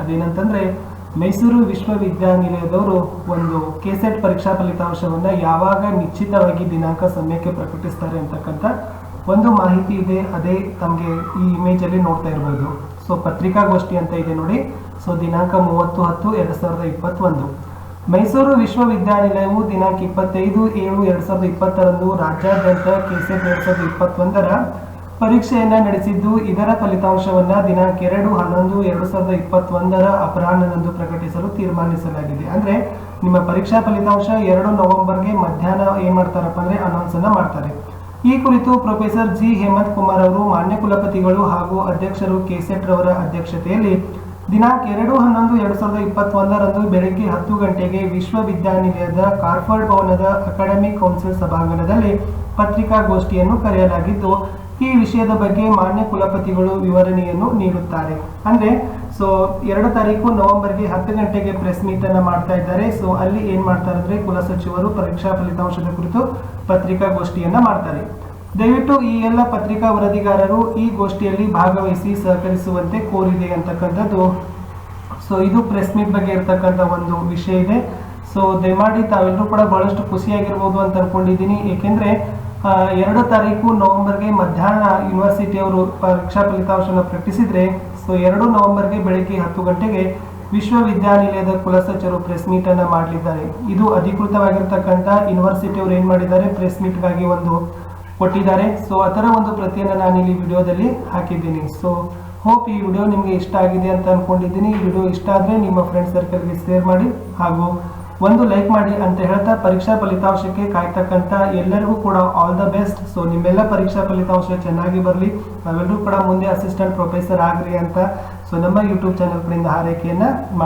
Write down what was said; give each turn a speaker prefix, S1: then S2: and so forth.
S1: ಅದೇನಂತಂದ್ರೆ ಮೈಸೂರು ವಿಶ್ವವಿದ್ಯಾನಿಲಯದವರು ಒಂದು ಕೆಸೆಟ್ ಪರೀಕ್ಷಾ ಫಲಿತಾಂಶವನ್ನು ಯಾವಾಗ ನಿಶ್ಚಿತವಾಗಿ ದಿನಾಂಕ ಸಮಯಕ್ಕೆ ಪ್ರಕಟಿಸ್ತಾರೆ ಅಂತಕ್ಕಂಥ ಒಂದು ಮಾಹಿತಿ ಇದೆ. ಅದೇ ತಮಗೆ ಈ ಇಮೇಜಲ್ಲಿ ನೋಡ್ತಾ ಇರ್ಬೋದು. ಸೊ ಪತ್ರಿಕಾಗೋಷ್ಠಿ ಅಂತ ಇದೆ ನೋಡಿ. ಸೊ ದಿನಾಂಕ 30/10/2021 ಮೈಸೂರು ವಿಶ್ವವಿದ್ಯಾನಿಲಯವು ದಿನಾಂಕ 25/7/2020 ರಾಜ್ಯಾದ್ಯಂತ ಕೆಸೆಟ್ 2021ರ ಪರೀಕ್ಷೆಯನ್ನ ನಡೆಸಿದ್ದು, ಇದರ ಫಲಿತಾಂಶವನ್ನ ದಿನಾಂಕ 2/11/2021 ಅಪರಾಹ್ನದಂದು ಪ್ರಕಟಿಸಲು ತೀರ್ಮಾನಿಸಲಾಗಿದೆ. ಅಂದ್ರೆ ನಿಮ್ಮ ಪರೀಕ್ಷಾ ಫಲಿತಾಂಶ 2 ನವೆಂಬರ್ಗೆ ಮಧ್ಯಾಹ್ನ ಏನ್ ಮಾಡ್ತಾರಪ್ಪ ಅಂದ್ರೆ ಅನೌನ್ಸ್ ಅನ್ನ ಮಾಡ್ತಾರೆ. ಈ ಕುರಿತು ಪ್ರೊಫೆಸರ್ ಜಿ ಹೇಮಂತ್ ಕುಮಾರ್ ಅವರು ಮಾನ್ಯ ಕುಲಪತಿಗಳು ಹಾಗೂ ಅಧ್ಯಕ್ಷರು ಕೆಸೆಟ್ ರವರ ಅಧ್ಯಕ್ಷತೆಯಲ್ಲಿ ದಿನಾಂಕ 2/11/2021 ಬೆಳಗ್ಗೆ 10 ಗಂಟೆಗೆ ವಿಶ್ವವಿದ್ಯಾನಿಲಯದ ಕಾರ್ಫರ್ಡ್ ಭವನದ ಅಕಾಡೆಮಿಕ್ ಕೌನ್ಸಿಲ್ ಸಭಾಂಗಣದಲ್ಲಿ ಪತ್ರಿಕಾಗೋಷ್ಠಿಯನ್ನು ಕರೆಯಲಾಗಿದ್ದು, ಈ ವಿಷಯದ ಬಗ್ಗೆ ಮಾನ್ಯ ಕುಲಪತಿಗಳು ವಿವರಣೆಯನ್ನು ನೀಡುತ್ತಾರೆ. ಅಂದ್ರೆ 2 ತಾರೀಕು ನವೆಂಬರ್ಗೆ 10 ಗಂಟೆಗೆ ಪ್ರೆಸ್ ಮೀಟ್ ಅನ್ನ ಮಾಡ್ತಾ ಇದ್ದಾರೆ. ಸೊ ಅಲ್ಲಿ ಏನ್ ಮಾಡ್ತಾರೆ ಅಂದ್ರೆ ಕುಲಸಚಿವರು ಪರೀಕ್ಷಾ ಫಲಿತಾಂಶದ ಕುರಿತು ಪತ್ರಿಕಾಗೋಷ್ಠಿಯನ್ನ ಮಾಡ್ತಾರೆ. ದಯವಿಟ್ಟು ಈ ಎಲ್ಲ ಪತ್ರಿಕಾ ವರದಿಗಾರರು ಈ ಗೋಷ್ಠಿಯಲ್ಲಿ ಭಾಗವಹಿಸಿ ಸಹಕರಿಸುವಂತೆ ಕೋರಿದೆ ಅಂತಕ್ಕಂಥದ್ದು. ಸೊ ಇದು ಪ್ರೆಸ್ ಮೀಟ್ ಬಗ್ಗೆ ಇರತಕ್ಕಂಥ ಒಂದು ವಿಷಯ ಇದೆ. ಸೊ ದಯಮಾಡಿ ತಾವೆಲ್ಲರೂ ಕೂಡ ಬಹಳಷ್ಟು ಖುಷಿಯಾಗಿರ್ಬೋದು ಅಂತ ಅನ್ಕೊಂಡಿದ್ದೀನಿ. ಏಕೆಂದ್ರೆ 2 ತಾರೀಕು ನವೆಂಬರ್ಗೆ ಮಧ್ಯಾಹ್ನ ಯೂನಿವರ್ಸಿಟಿಯವರು ಪರೀಕ್ಷಾ ಫಲಿತಾಂಶವನ್ನು ಪ್ರಕಟಿಸಿದ್ರೆ, ಸೊ 2 ನವೆಂಬರ್ಗೆ ಬೆಳಗ್ಗೆ 10 ಗಂಟೆಗೆ ವಿಶ್ವವಿದ್ಯಾನಿಲಯದ ಕುಲಸಚಿವರು ಪ್ರೆಸ್ ಮೀಟ್ ಅನ್ನ ಮಾಡಲಿದ್ದಾರೆ. ಇದು ಅಧಿಕೃತವಾಗಿರ್ತಕ್ಕಂಥ ಯೂನಿವರ್ಸಿಟಿಯವರು ಏನ್ ಮಾಡಿದ್ದಾರೆ, ಪ್ರೆಸ್ ಮೀಟ್ಗಾಗಿ ಒಂದು ಕೊಟ್ಟಿದ್ದಾರೆ. ಸೊ ಅದರ ಒಂದು ಪ್ರತಿಯನ್ನು ನಾನು ಇಲ್ಲಿ ವಿಡಿಯೋದಲ್ಲಿ ಹಾಕಿದ್ದೀನಿ. ಸೊ ಹೋಪ್ ಈ ವಿಡಿಯೋ ನಿಮಗೆ ಇಷ್ಟ ಆಗಿದೆ ಅಂತ ಅನ್ಕೊಂಡಿದ್ದೀನಿ. ಈ ವಿಡಿಯೋ ಇಷ್ಟ ಆದರೆ ನಿಮ್ಮ ಫ್ರೆಂಡ್ ಸರ್ಕಲ್ಗೆ ಶೇರ್ ಮಾಡಿ ಹಾಗೂ ಒಂದು ಲೈಕ್ ಮಾಡಿ ಅಂತ ಹೇಳ್ತಾ, ಪರೀಕ್ಷಾ ಫಲಿತಾಂಶಕ್ಕೆ ಕಾಯ್ತಕ್ಕಂಥ ಎಲ್ಲರಿಗೂ ಕೂಡ ಆಲ್ ದ ಬೆಸ್ಟ್. ಸೊ ನಿಮ್ಮೆಲ್ಲ ಪರೀಕ್ಷಾ ಫಲಿತಾಂಶ ಚೆನ್ನಾಗಿ ಬರಲಿ, ನಾವೆಲ್ಲರೂ ಕೂಡ ಮುಂದೆ ಅಸಿಸ್ಟೆಂಟ್ ಪ್ರೊಫೆಸರ್ ಆಗ್ರಿ ಅಂತ ಸೊ ನಮ್ಮ ಯೂಟ್ಯೂಬ್ ಚಾನಲ್ ಕಡೆಯಿಂದ ಹಾರೈಕೆಯನ್ನ